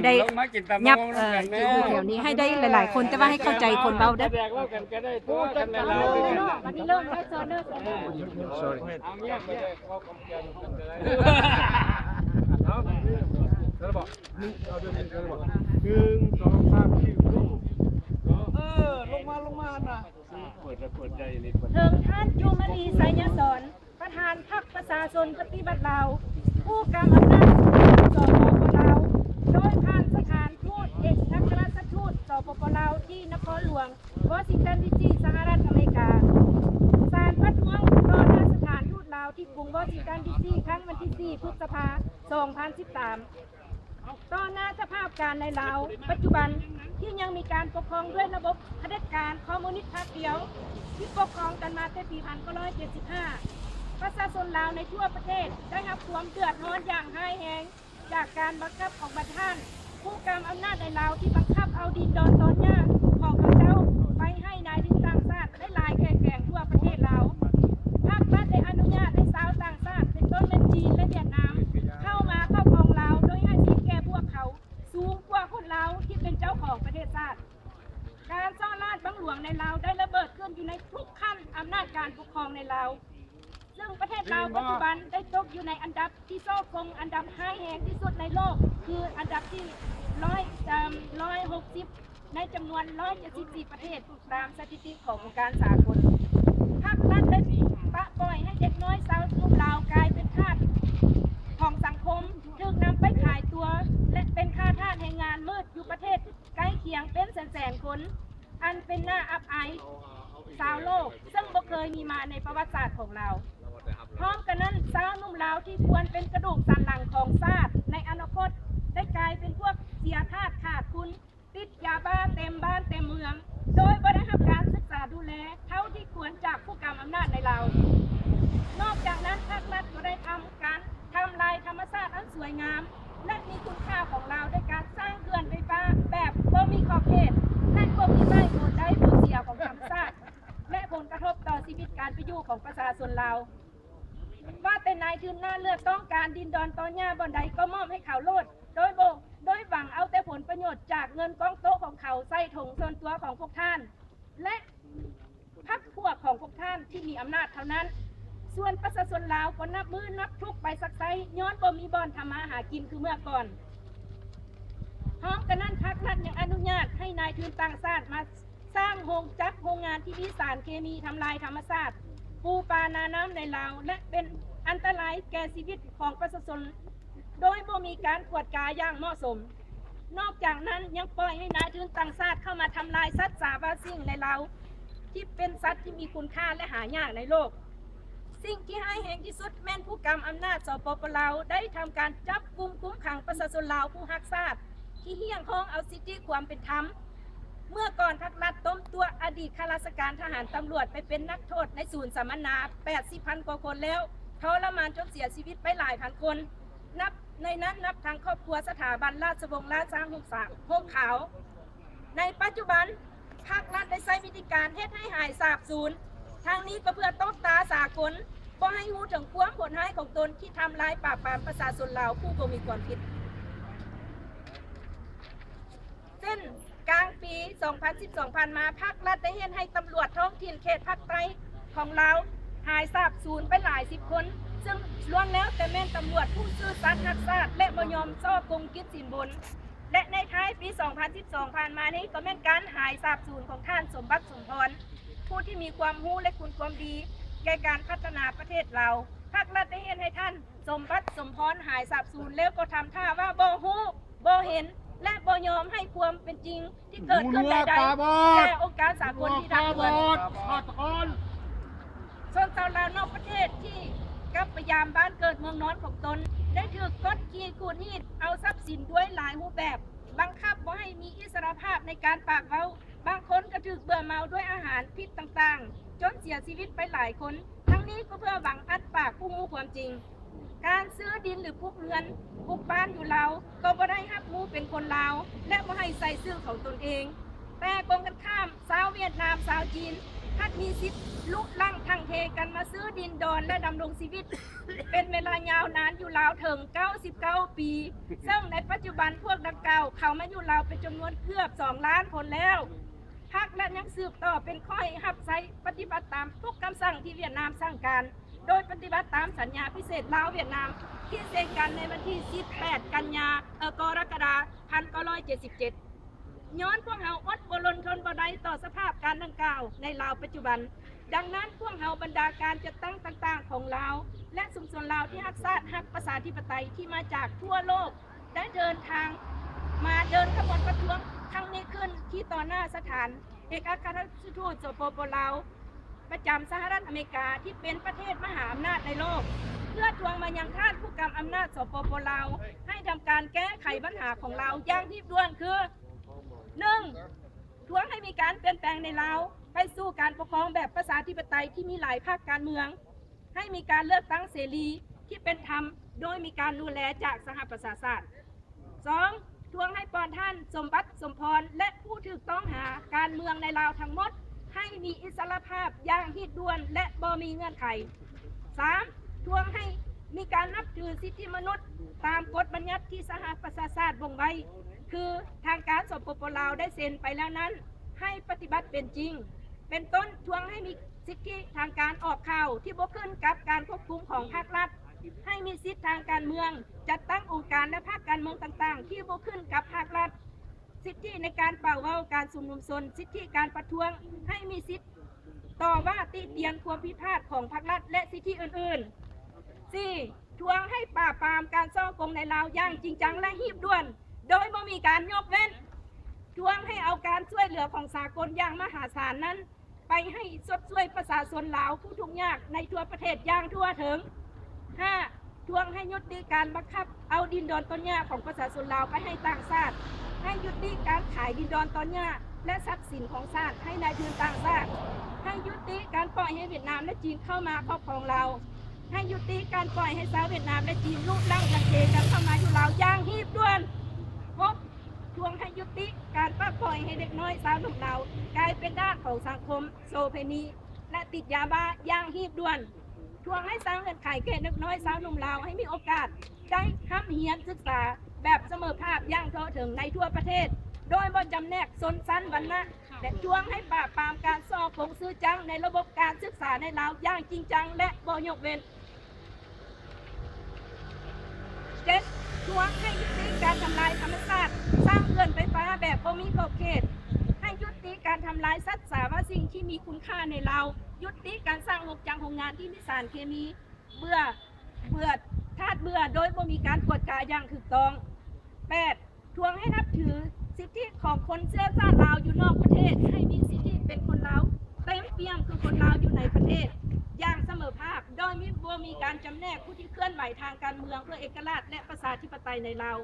ได้ยับที่อยู่แถวนี้ให้ได้หลายๆคนแต่ว่าให้เข้าใจคนเบาเด้อวันนี้เริ่มได้โซนเนอร์แล้วบอกนี่เอาเดินแล้วบอก1 2 3 4ลงมาน่ะเปิดใจนิดถึงท่านจุมลีไสยสอนประธานพรรคประชาชนปฏิบัติลาวผู้กำอำนาจสปปลาวโดยผ่านสถานทูตเอกอัครราชทูตสปปลาวที่นครหลวงวอชิงตันดีซีสหรัฐอเมริกาศาลพัดท้วงต่อหน้าสถานทูตลาวที่กรุงวอชิงตันดีซีครั้งวันที่4 พฤษภาคม 2013ต่อหน้าสภาพการในลาวปัจจุบันที่ยังมีการปกครองด้วยระบบเผด็จการคอมมิวนิสต์พรรคเดียวที่ปกครองกันมาตั้งแต่ปี 1975 ประชาชนลาวในทั่วประเทศได้รับความเดือดร้อนอย่างร้ายแรงจากการบังคับของประธานผู้กำอำนาจในลาวที่บังคับเอาดินดอนตอนหญ้าของพระเจ้าไปให้นายดินต่างชาติได้ลายแข่งทั่วประเทศลาวภาครัฐได้อนุญาตให้ชาวต่างชาติเป็นต้นเป็นจีนและเวียดนามเข้ามาครอบครองลาวโดยให้สิทธิแก่พวกเขาสูงกว่าคนลาวที่เป็นเจ้าของประเทศชาติการซ่อนราชบังหลวงในลาวได้ระเบิดขึ้นอยู่ในทุกขั้นอำนาจการปกครองในลาวซึ่งประเทศลาวปัจจุบันได้ตกอยู่ในอันดับที่โซ่คงอันดับ5แห่งที่สุดในโลกคืออันดับที่160ในจำนวน174ประเทศตามสถิติขององค์การสากลภาครัฐได้ปะปล่อยให้เด็กน้อยชาวลุ่มลาวกลายเป็นทาสของสังคมถูกนำไปขายตัวและเป็นค่าทาสแรงงานมืดอยู่ประเทศใกล้เคียงเป็นแสนๆคนอันเป็นหน้าอับอายชาวโลกซึ่งบ่เคยมีมาในประวัติศาสตร์ของเราพร้อมกันนั้นชาวนุ่มลาวที่ควรเป็นกระดูกสันหลังของชาติในอนาคตได้กลายเป็นพวกเสียทาสขาดคุณติดยาบ้าเต็มบ้านเต็มเมืองโดยบ่ได้รับการศึกษาดูแลเท่าที่ควรจากผู้กำอำนาจในเรานอกจากนั้นภาครัฐก็ได้ทำลายธรรมชาติอันสวยงามและมีคุณค่าของเราด้วยการสร้างเขื่อนไฟฟ้าแบบบ่มีขอบเขตและบ่มีไม้ผลได้ผลเสียของธรรมชาติและผลกระทบต่อชีวิตการเป็นอยู่ของประชาชนเราว่าแต่นายทุนหน้าเลือดต้องการดินดอนตอนหญ้าบ่อนใดก็มอบให้เขาโลดโดยหวังเอาแต่ผลประโยชน์จากเงินกองโต๊ะของเขาใส่ถุงส่วนตัวของพวกท่านและพรรคพวกของพวกท่านที่มีอำนาจเท่านั้นส่วนประชาชนลาวก็นับมือนับทุกไปสักไซย้อนบ่มีบ่อนทำมาหากินคือเมื่อก่อนพร้อมกันนั้นภาครัฐยังอนุญาตให้นายทุนต่างชาติมาสร้างโรงงานที่มีสารเคมีทำลายธรรมชาติปูปลานาน้ำในลาวและเป็นอันตรายแก่ชีวิตของประชาชนโดยบ่มีการกวดกาอย่างเหมาะสมนอกจากนั้นยังปล่อยให้นายทุนต่างชาติเข้ามาทำลายสัตว์สาบาสิ่งในลาวที่เป็นสัตว์ที่มีคุณค่าและหายากในโลกสิ่งที่ให้แห่งที่สุดแม่นผู้กำอำนาจสปปลาวได้ทำการจับกุมคุ้มขังประชาชนลาวผู้รักชาติที่เหี้ยงห้องเอาสิทธิความเป็นธรรมเมื่อก่อนภาครัฐต้มตัวอดีตข้าราชการทหารตำรวจไปเป็นนักโทษในศูนย์สัมมนา 80,000 กว่าคนแล้วทรมานจนเสียชีวิตไปหลายพันคนนับทางครอบครัวสถาบันราชวงศ์ราชาพวกขาวในปัจจุบันภาครัฐได้ใช้วิธีการเฮ็ดให้หายสาบสูญทางนี้ก็เพื่อตบตาสากลบ่ให้รู้ถึงความโหดร้ายของตนที่ทำลายปราบปรามประชาชนลาวผู้บ่มีความผิดเส้นกลางปี 2012 ผ่านมาภาครัฐได้เฮ็ดให้ตำรวจท้องถิ่นเขตภาคใต้ของลาวหายสาบสูญไปหลาย10 คนซึ่งล้วนแล้วแต่แม่นตำรวจผู้ซื่อสัตย์รักชาติและบ่ยอมซ่อกงกิจสินบนและในท้ายปี 2012 ผ่านมานี้ก็แม่นการหายสาบสูญของท่านสมบัติสมพรผู้ที่มีความรู้และคุณความดีแก่การพัฒนาประเทศเราภาครัฐได้เฮ็ดให้ท่านสมบัติสมพรหายสาบสูญแล้วก็ทำท่าว่าบ่รู้บ่เห็นและบ่ยอมให้ความเป็นจริงที่เกิดขึ้นใดๆแต่องค์การสากลที่ดักไว้ส่วนชาวลาวนอกประเทศที่กลับไปยามบ้านเกิดเมืองนอนของตนได้ถูกกดขี่ขูดรีดเอาทรัพย์สินด้วยหลายรูปแบบบังคับบ่ให้มีอิสรภาพในการปากเว้าบางคนก็ถูกเบื่อเมาด้วยอาหารพิษต่างๆจนเสียชีวิตไปหลายคนทั้งนี้ก็เพื่อหวังอัดปากผู้รู้ความจริงการซื้อดินหรือปลูกเรือนปลูกบ้านอยู่ลาวก็บ่ได้รับรู้เป็นคนลาวและบ่ให้ใส่ชื่อของตนเองแต่ตรงกันข้ามชาวเวียดนามชาวจีน ท่านมีสิทธิ์ลุกลั่งทางเทกันมาซื้อดินดอนและดำรงชีวิต เป็นเวลายาวนานอยู่ราวถึง99 ปีซึ่งในปัจจุบันพวกดังกล่าวเขามาอยู่ราวเป็นจำนวนเกือบ2 ล้านคนแล้วพรรคและยังสืบต่อเป็นข้อยหับไซปฏิบัติตามทุกคำสั่งที่เวียดนามสั่งการโดยปฏิบัติตามสัญญาพิเศษลาวเวียดนามที่เซ็นกันในวันที่18 กันยากรกฎาคม 1977 ย้อนพวกเราอดบรนทนบ่ได้ต่อสภาพการดังกล่าวในลาวปัจจุบันดังนั้นพวกเราบรรดาการจัดตั้งต่างๆของลาวและชุมชนลาวที่ฮักชาติฮักประชาธิปไตยที่มาจากทั่วโลกได้เดินทางมาเดินขบวนประท้วงครั้งนี้ขึ้นที่ต่อหน้าสถานเอกอัครราชทูตสปป.ลาวประจำสหรัฐอเมริกาที่เป็นประเทศมหาอำนาจในโลกเพื่อทวงมายังท่านผู้กำอำนาจสปป.ลาวให้ทำการแก้ไขปัญหาของเราอย่างรีบด่วนคือ 1. ทวงให้มีการเปลี่ยนแปลงในลาวไปสู่การปกครองแบบประชาธิปไตยที่มีหลายภาคการเมืองให้มีการเลือกตั้งเสรีที่เป็นธรรมโดยมีการดูแลจากสหประชาชาติ 2. ทวงให้ปอนท่านสมบัติสมพรและผู้ถูกต้องหาการเมืองในลาวทั้งหมดให้มีอิสรภาพอย่างรีบด่วนและบ่มีเงื่อนไข 3. ทวงให้มีการนับถือสิทธิมนุษย์ตามกฎบัญญัติที่สหประชาชาติบ่งไว้คือทางการสปป.ลาวได้เซ็นไปแล้วนั้นให้ปฏิบัติเป็นจริงเป็นต้นทวงให้มีสิทธิทางการออกข่าวที่บ่ขึ้นกับการควบคุมของภาครัฐให้มีสิทธิทางการเมืองจัดตั้งองค์การและภาคการเมืองต่างๆที่บ่ขึ้นกับภาครัฐสิทธิในการเป่าเว้าการชุมนุมชนสิทธิการประท้วงให้มีสิทธิต่อว่าติเตียนความผิดพลาดของภาครัฐและสิทธิอื่นๆ 4. ทวงให้ปราบปรามการซ่องโกงในลาวอย่างจริงจังและรีบด่วนโดยไม่มีการยกเว้นทวงให้เอาการช่วยเหลือของสากลอย่างมหาศาลนั้นไปให้สดช่วยประชาชนลาวผู้ทุกข์ยากในทั่วประเทศอย่างทั่วถึง 5. ทวงให้ยุติการบังคับเอาดินดอนต้นหญ้าของประชาชนลาวไปให้ต่างชาติให้ยุติการขายดินดอนต้นหญ้าและทรัพย์สินของชาติให้นายทุนต่างชาติให้ยุติการปล่อยให้เวียดนามและจีนเข้ามาครอบครองเราให้ยุติการปล่อยให้ชาวเวียดนามและจีนลุกลั่งกันเทกันเข้ามาอยู่ลาวอย่างรีบด่วน 6. ทวงให้ยุติการปล่อยให้เด็กน้อยสาวหนุ่มเรากลายเป็นด้านของสังคมโซเพนีและติดยาบ้าอย่างรีบด่วนทวงให้สร้างเงื่อนไขแก่เด็กน้อยสาวหนุ่มเราให้มีโอกาสได้ห้ำเฮียนศึกษาแบบเสมอภาคอย่างทั่วถึงในทั่วประเทศโดยบ่จำแนกชนชั้นวรรณะและทวงให้ปราบปรามการซ่อโกงซื้อจังในระบบการศึกษาในลาวอย่างจริงจังและบ่ยกเว้น 7. ทวงให้ยุติการทำลายธรรมชาติสร้างเขื่อนไฟฟ้าแบบบ่มีขอบเขตให้ยุติการทำลายสัตว์สาวสิ่งที่มีคุณค่าในลาวยุติการสร้างโรงจักรโรงงานที่มีสารเคมีเบื่อธาตุเบื่อโดยบ่มีการกวดกาอย่างถูกต้อง 8. ทวงให้นับถือสิทธิของคนเชื้อชาติลาวอยู่นอกประเทศให้มีสิทธิเป็นคนลาวเต็มเปี่ยมคือคนลาวอยู่ในประเทศอย่างเสมอภาคโดยมีการจำแนกผู้ที่เคลื่อนไหวทางการเมืองเพื่อเอกราชและประชาธิปไตยในลาว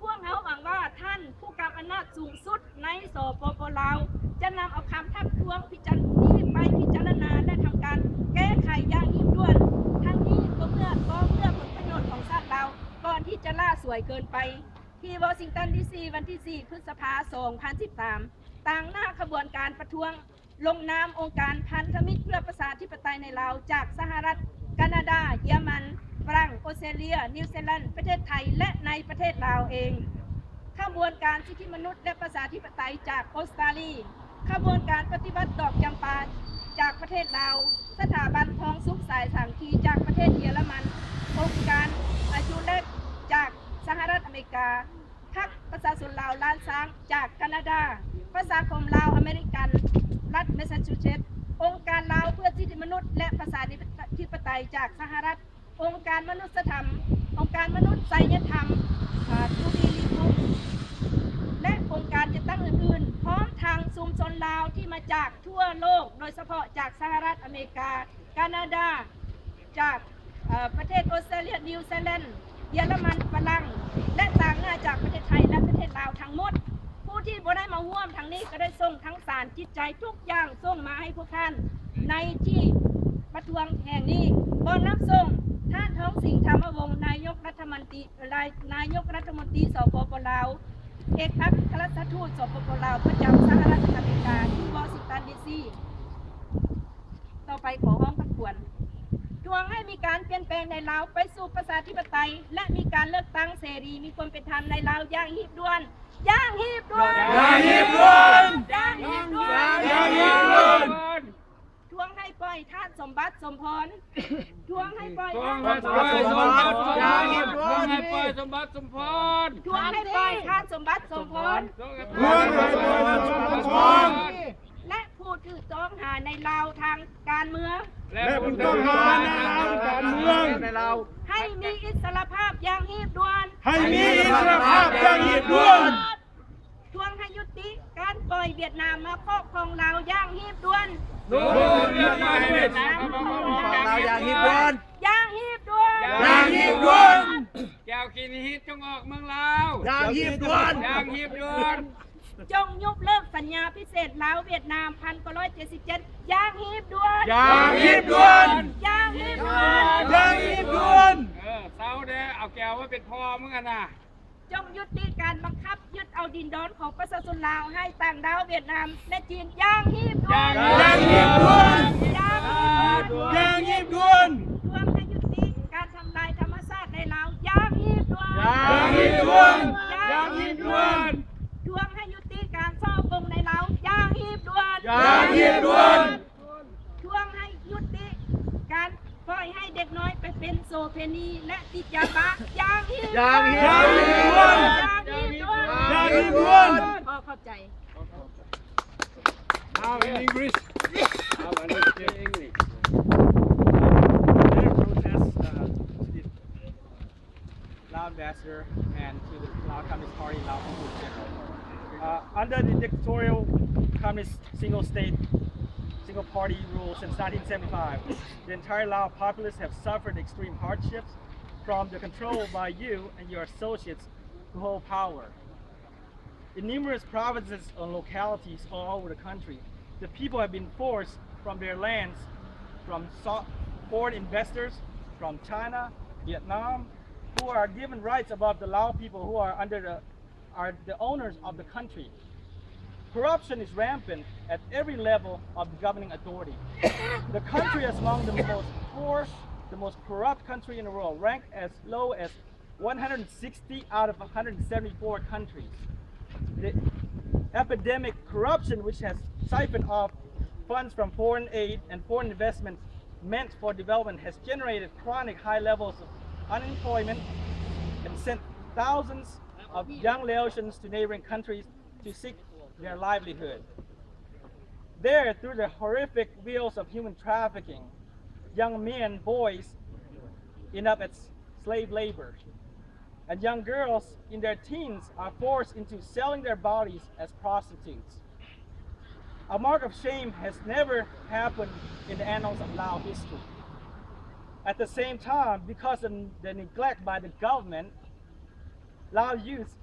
พวกเขาหวังว่าท่านผู้กำอำนาจสูงสุดในสปป.ลาวจะนำเอาคำทักท้วงพิจารณาไปพิจารณาและทำการแก้ไขอย่างรีบด่วนทั้งนี้ก็เพื่อผลประโยชน์ของชาติเราก่อนที่จะล่าสวยเกินไปที่วอชิงตันดีซีวันที่ 4 พฤษภาคม 2013ต่างหน้าขบวนการประท้วงลงนามองค์การพันธมิตรเพื่อประชาธิปไตยในลาวจากสหรัฐแคนาดาเยอรมันฝรั่งออสเตรเลียนิวซีแลนด์ประเทศไทยและในประเทศลาวเองขบวนการสิทธิมนุษย์และประชาธิปไตยจากออสเตรเลียขบวนการปฏิบัติดอกจำปาจากประเทศลาวสถาบันทองสุขสายสังคีจากประเทศเยอรมันองค์การอายุเล็กจากสหรัฐอเมริกาพรรคประชาชนลาวล้านช้างจากแคนาดาประชาคมลาวอเมริกันรัฐแมสซาชูเซตส์องค์การลาวเพื่อสิทธิมนุษย์และประชาธิปไตยจากสหรัฐองค์การมนุษยธรรมองค์การมนุษยธรรมทูบีลีกุและองค์การจัดตั้งอื่นๆพร้อมทางชุมชนลาวที่มาจากทั่วโลกโดยเฉพาะจากสหรัฐอเมริกาแคนาดาจากประเทศออสเตรเลียนิวซีแลนด์เยอรมันฝรั่งและต่างมาจากประเทศไทยและประเทศลาวทั้งหมดผู้ที่บ่ได้มาร่วมทางนี้ก็ได้ส่งทั้งสารจิตใจทุกอย่างส่งมาให้พวกท่านในที่ประท้วงแห่งนี้บ่นับส่งท่านท้องสิงห์ธรรมวงศ์นายกรัฐมนตรีสปป.ลาวเอกอัครราชทูตสปป.ลาวประจำสหรัฐอเมริกาที่วอชิงตันดีซี ต่อไปขอห้องทบทวนทวงให้มีการเปลี่ยนแปลงในลาวไปสู่ประชาธิปไตยและมีการเลือกตั้งเสรีมีความเป็นธรรมในลาวอย่างหีบด่วนอย่างหีบด่วนอย่างหีบด่วนอย่างหีบด่วนอย่างหีบด่วนทวงให้ปล่อยทาสสมบัติสมพรทวงให้ปล่อยทาสสมบัติสมพรทวงให้ปล่อยสมบัติสมพรทวงให้ปล่อยทาสสมบัติสมพรและผู้ถือต้องหาในลาวทางการเมืองและผู้ต้องหาในการเมืองในเราให้มีอิสรภาพอย่างหีบด่วนให้มีอิสรภาพอย่างหีบด่วนทวงให้ยุติการปล่อยเวียดนามมาครอบครองลาวอย่างหีบด่วนเวียดนามเราอย่างหีบด่วนอย่างหีบด่วนอย่างหีบด่วนแก้วกินฮิตจงออกเมืองลาว อย่างหีบด่วนอย่างหีบด่วนจงยกเลิกสัญญาพิเศษลาวเวียดนาม1977อย่างหีบด่วนอย่างหีบด่วนอย่างหีบด่วนอย่างหีบด่วนเศร้าเด้อเอาแก้วว่าเป็นพ่อมึงอ่ะนะจงยุติการบังคับยึดเอาดินแดนของประชาชนลาวให้ต่างดาวเวียดนามและจีนอย่างหีบด่วนอย่างหีบด่วนอย่างหีบด่วนทวงให้ยุติการทำลายธรรมชาติในลาวอย่างหีบด่วนอย่างหีบด่วนอย่างหีบด่วนทวงให้ยุติการซ่อกงในลาวอย่างหีบด่วนอย่างหีบด่วนทวงให้ยุติการปล่อยให้เด็กน้อยไปเป็นโสเภณีและติดยาบ้าอย่างหีบด่วนอย่างหีบด่วนอย่างหีบด่วนพอเข้าใจ Now in English How in English Their protest to the Lao ambassador and to the Lao Communist Party, Lao people in general. Under the dictatorial communist single state, single party rule since 1975, the entire Lao populace have suffered extreme hardships from the control by you and your associates who hold power. In numerous provinces and localities all over the country, the people have been forced from their lands from foreign investors from China, Vietnam, who are given rights above the Lao people who are the owners of the country. Corruption is rampant at every level of the governing authority. The country is among the most poor, the most corrupt country in the world, ranked as low as 160 out of 174 countries. The epidemic corruption, which has siphoned off funds from foreign aid and foreign investments meant for development, has generated chronic high levels of unemployment and sent thousands of young Laotians to neighboring countries to seek their livelihood. There, through the horrific wheels of human trafficking, young men, boys end up as slave labor, and young girls in their teens are forced into selling their bodies as prostitutes. A mark of shame has never happened in the annals of Lao history. At the same time, because of the neglect by the government, Lao youth,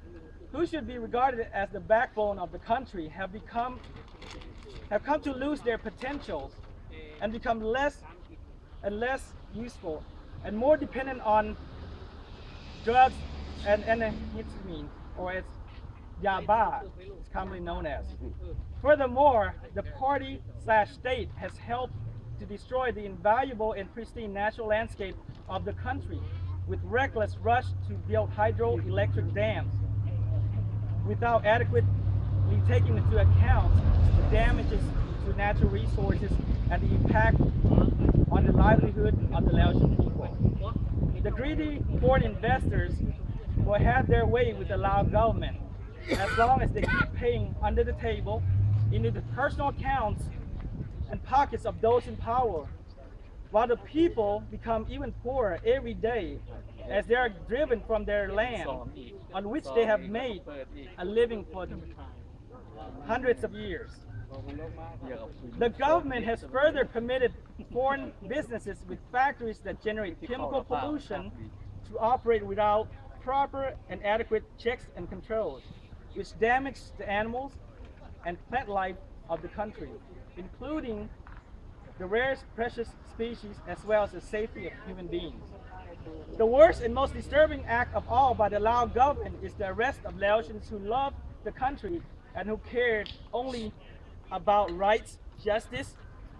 who should be regarded as the backbone of the country, have come to lose their potentials and become less and less useful and more dependent on drugs and amphetamine, or as yaba, it's commonly known as. Furthermore, the party/state has helped to destroy the invaluable and pristine natural landscape of the country with reckless rush to build hydroelectric dams without adequately taking into account the damages to natural resources and the impact on the livelihood of the Laotian people. The greedy foreign investors will have their way with the Lao government as long as they keep paying under the table into the personal accounts and pockets of those in power, while the people become even poorer every day as they are driven from their land on which they have made a living for hundreds of years. The government has further permitted foreign businesses with factories that generate chemical pollution to operate without proper and adequate checks and controls, which damage the animals and plant life of the country, including the rarest precious species as well as the safety of human beings. The worst and most disturbing act of all by the Lao government is the arrest of Laotians who love the country and who cared only about rights, justice,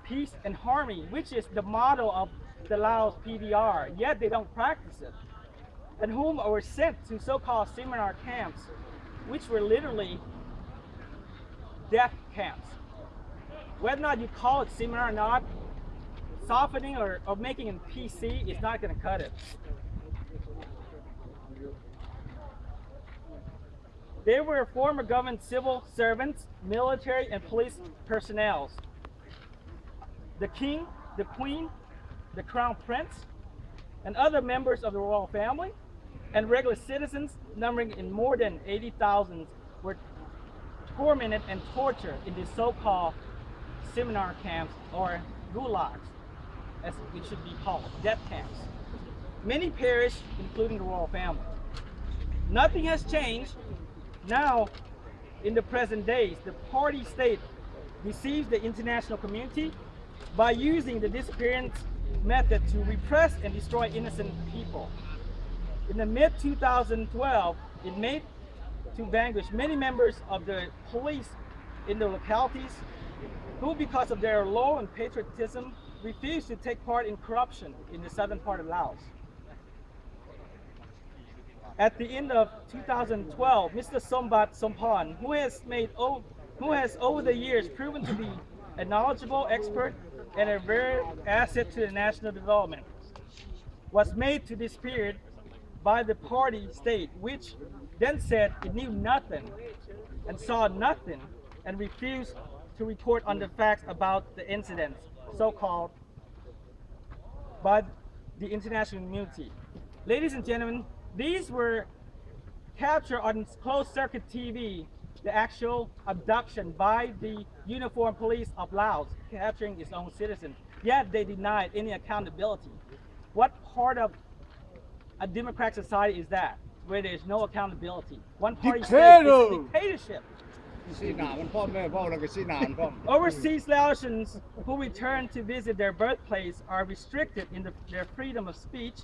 peace and harmony, which is the motto of the Laos PDR, yet they don't practice it, and whom were sent to so-called seminar camps, which were literally death camps. Whether or not you call it seminar or not, softening or making it PC is not going to cut it. They were former government civil servants, military and police personnel. The king, the queen, the crown prince, and other members of the royal family, and regular citizens numbering in more than 80,000 were tormented and tortured in the so-called seminar camps, or gulags, as it should be called, death camps. Many perished, including the royal family. Nothing has changed. Now, in the present days, the party state deceives the international community by using the disappearance method to repress and destroy innocent people. In the mid-2012, it made to vanquish many members of the police in the localities who, because of their law and patriotism, refused to take part in corruption in the southern part of Laos. At the end of 2012, Mr. Sombat Sompan, who has over the years proven to be a knowledgeable expert and a rare asset to the national development, was made to disappear by the party state, which then said it knew nothing and saw nothing and refused to report on the facts about the incidents, so-called, by the international community. Ladies and gentlemen, these were captured on closed circuit TV, the actual abduction by the uniformed police of Laos, capturing its own citizens. Yet they denied any accountability. What part of a democratic society is that, where there is no accountability? One party state is a dictatorship. Overseas Laotians who return to visit their birthplace are restricted in their freedom of speech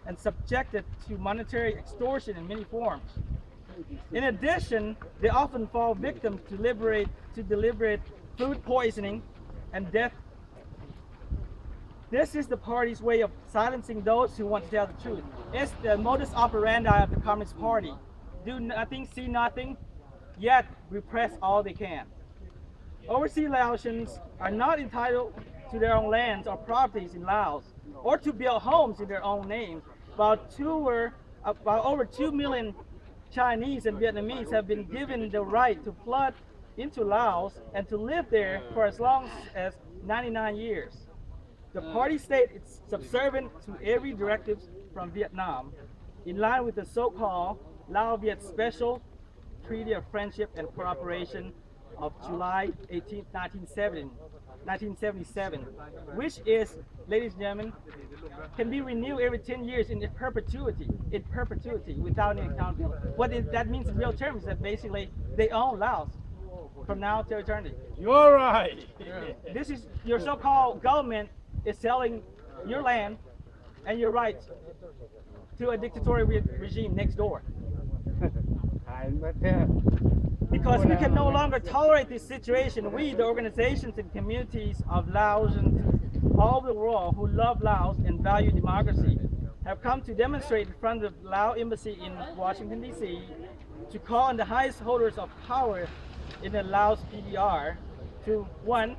and subjected to monetary extortion in many forms. In addition, they often fall victim to deliberate food poisoning and death. This is the party's way of silencing those who want to tell the truth. It's the modus operandi of the Communist Party. Do nothing, see nothing, yet repress all they can. Overseas Laotians are not entitled to their own lands or properties in Laos, or to build homes in their own names, while over 2 million Chinese and Vietnamese have been given the right to flood into Laos and to live there for as long as 99 years. The party state is subservient to every directive from Vietnam, in line with the so-called Lao-Viet Special Treaty of Friendship and Cooperation of July 18, 1977, which is, ladies and gentlemen, can be renewed every 10 years in perpetuity, without any accountability. What that means in real terms is that basically they own Laos from now to eternity. You're right. This is your so-called government is selling your land and your rights to a dictatorial regime next door. Because we can no longer tolerate this situation, we, the organizations and communities of Laotians all over the world who love Laos and value democracy, have come to demonstrate in front of the Lao Embassy in Washington, D.C. to call on the highest holders of power in the Laos PDR to, one,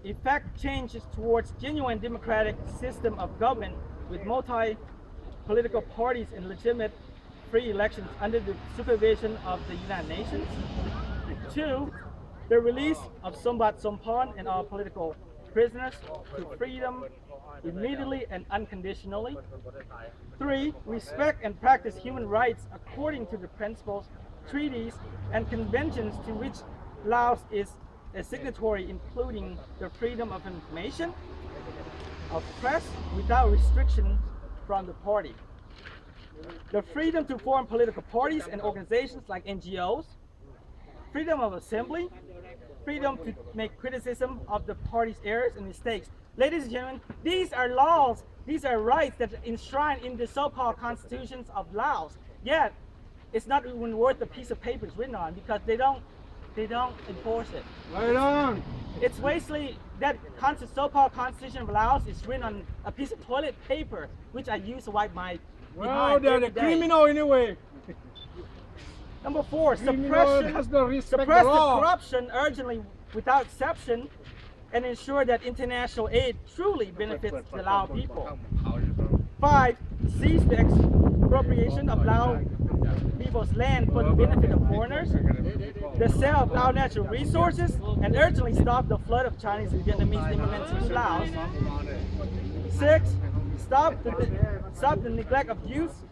effect changes towards genuine democratic system of government with multi-political parties and legitimate free elections under the supervision of the United Nations. Two, the release of Sombat Sompan and all political prisoners to freedom immediately and unconditionally. Three, respect and practice human rights according to the principles, treaties, and conventions to which Laos is a signatory, including the freedom of information, of press without restriction from the party, the freedom to form political parties and organizations like NGOs, freedom of assembly, freedom to make criticism of the party's errors and mistakes. Ladies and gentlemen, these are laws, these are rights that are enshrined in the so-called constitutions of Laos. Yet, it's not even worth the piece of paper it's written on, because they don't they don't enforce it. Right on. It's basically that so-called Constitution of Laos is written on a piece of toilet paper, which I use to wipe my Well, behind they're every the day. criminal anyway. Number 4, Criminal has no respect suppress the the law. corruption urgently without exception and ensure that international aid truly benefits the Lao people. 5, cease the expropriation of Lao people's land for the benefit of foreigners, the sale of Lao natural resources, and urgently stop the flood of Chinese and Vietnamese immigrants in Laos. 6, stop the neglect of youth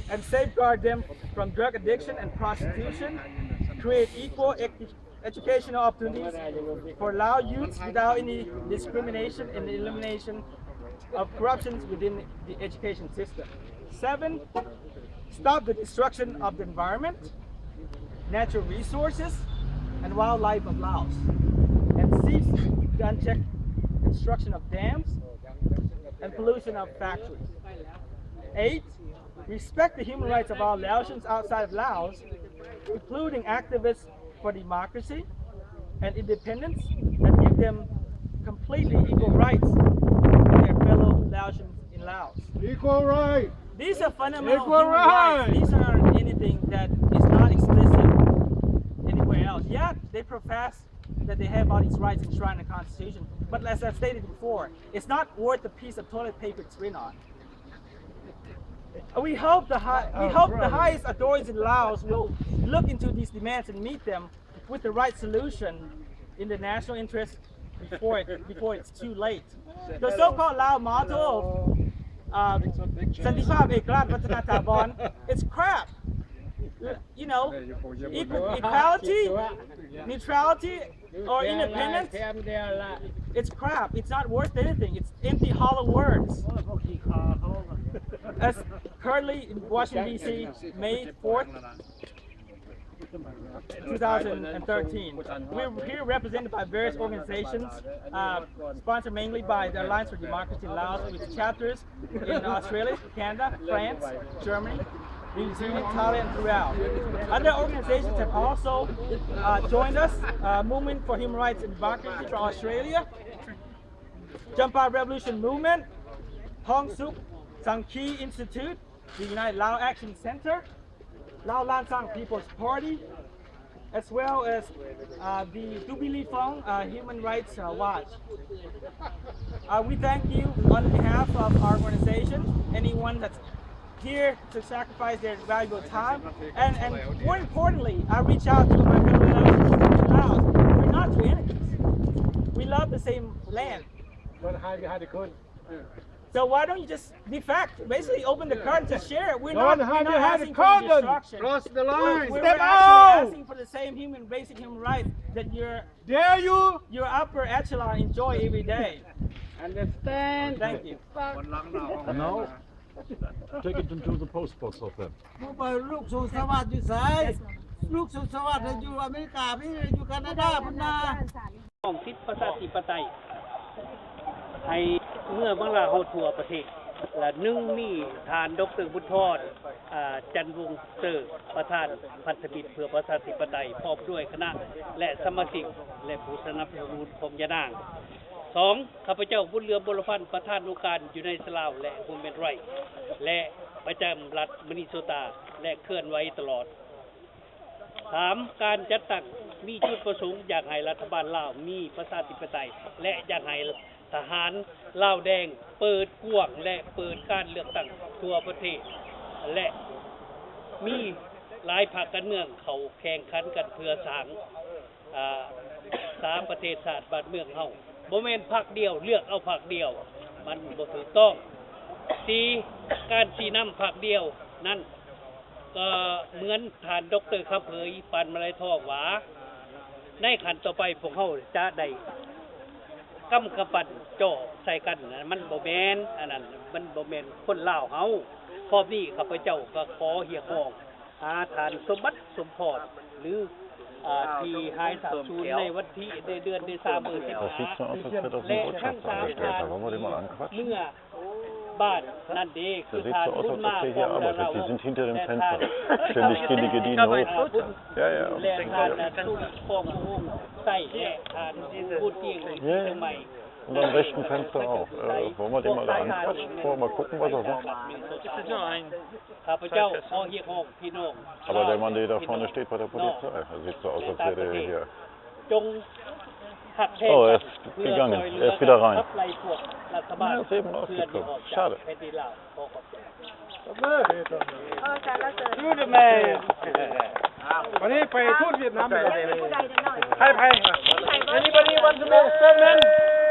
and safeguard them from drug addiction and prostitution, create equal educational opportunities for Lao youths without any discrimination and the elimination of corruption within the education system. 7, stop the destruction of the environment, natural resources, and wildlife of Laos, and cease the unchecked construction of dams and pollution of factories. 8, respect the human rights of all Laotians outside of Laos, including activists for democracy and independence, and give them completely equal rights to their fellow Laotians in Laos. Equal right. These are fundamental Equal human rights. rights. These aren't anything that is not explicit anywhere else. Yet they profess that they have all these rights enshrined in the Constitution. But as I've stated before, it's not worth the piece of toilet paper it's written on. We hope the highest authorities in Laos will look into these demands and meet them with the right solution in the national interest before it's too late. The so-called Lao motto of Santipap Eklat Vattana Thavan, it's crap. You know, equality, neutrality, or independence, it's crap. It's not worth anything. It's empty, hollow words. As currently in Washington, D.C., May 4th, 2013. We're here represented by various organizations, sponsored mainly by the Alliance for Democracy in Laos, with chapters in Australia, Canada, France, Germany, New Zealand, Thailand, and throughout. Other organizations have also joined us, Movement for Human Rights and Democracy from Australia, Champa Revolution Movement, Hong Suk Sangki Institute, the United Lao Action Center, Lao Lan Sang People's Party, as well as the Dubili Fong Human Rights Watch. We thank you on behalf of our organization, anyone that's here to sacrifice their valuable time, and more importantly, I reach out to my fellow Laotians in Laos. We're not two enemies. We love the same land. So why don't you just defect? Basically open the curtain to share it. We're not asking for destruction. Cross the line. We're Step actually out. asking for the same basic human rights that Dare you? your upper echelon enjoy every day. Understand? Thank you. And now, take it into the post box of them. ลูกสู่สวัสดิ์อยู่ไสลูกสู่สวัสดิ์อยู่อเมริกาพี่อยู่แคนาดาพุ่นนา ของสิทธิประชาธิปไตยให้เมื่อบางลาเฮาทั่วประเทศและหนึ่งมีทานดร.บุญทรจันทร์วงศ์เตอร์ประธานพันธมิตรเพื่อประชาธิปไตยพร้อมด้วยคณะและสมาชิกและผู้สนับสนุนผมยะนาง 2. ข้าพเจ้าบุญเรืองบรพันธ์ประธานองค์การอยู่ในสลาวและ Human Rights และประจำรัฐมินนิโซตาและเคลื่อนไหวตลอด 3. การจัดตั้งมีจุดประสงค์อยากให้รัฐบาลลาวมีประชาธิปไตยและอยากให้ทหารลาวแดงเปิดกว้างและเปิดการเลือกตั้งทั่วประเทศและมีหลายพรรคการเมืองเขาแข่งขันกันเพื่อสร้างประเทศชาติบ้านเมืองเฮาบ่แม่นพรรคเดียวเลือกเอาพรรคเดียวมันบ่ถูกต้อง 4. การชี้นำพรรคเดียวนั้นก็เหมือนท่านดร.ครับเผยปานมาลัยทองว่าในขั้นต่อไปพวกเฮาจะได้กำกับปั่นจ่อใส่กันมันบ่แม่นอันนั้นมันบ่แม่นคนลาวเฮาพร้อมนี้ข้าพเจ้าก็ขอเรียกร้องหาท่านสมบัติสมพรหรือที่หายสาบสูญในวันที่ในเดือนเมษายนและทั้ง3ท่านเมื่อ บ้านนั่นดีคือ Das sieht ทาน so aus, บุญ als มาก ob der ขอ hier งเรา arbeitet. Die sind hinter dem แต่ Fenster. ทาน Ständig gehen die Gardinen hoch. บุญ Ja, แล ja. ทานนะตุ้งฟองหุ้งใส่แหละทานบุญเตียงเชียงใหม่ Und am rechten Fenster auch. Wollen wir den mal da anquatschen? Wollen wir mal gucken, was er sagt? ข้าพเจ้าขอเรียกร้องพี่น้อง Aber der Mann, der da vorne steht bei der Polizei, das sieht so aus, als wäre der hier. จงหักแทน Oh, er ist gegangen. Er ist wieder rein. ขับไล่พวกรัฐบาล Ja, ist eben เพื่อที่ออก rausgekommen. จาก Schade. แผ่นดินลาวขอขอบใจ Good man วันนี้ไปทูตเวียดนามไป ผู้ใดเดินหน่อย ใคร Anybody want to make a statement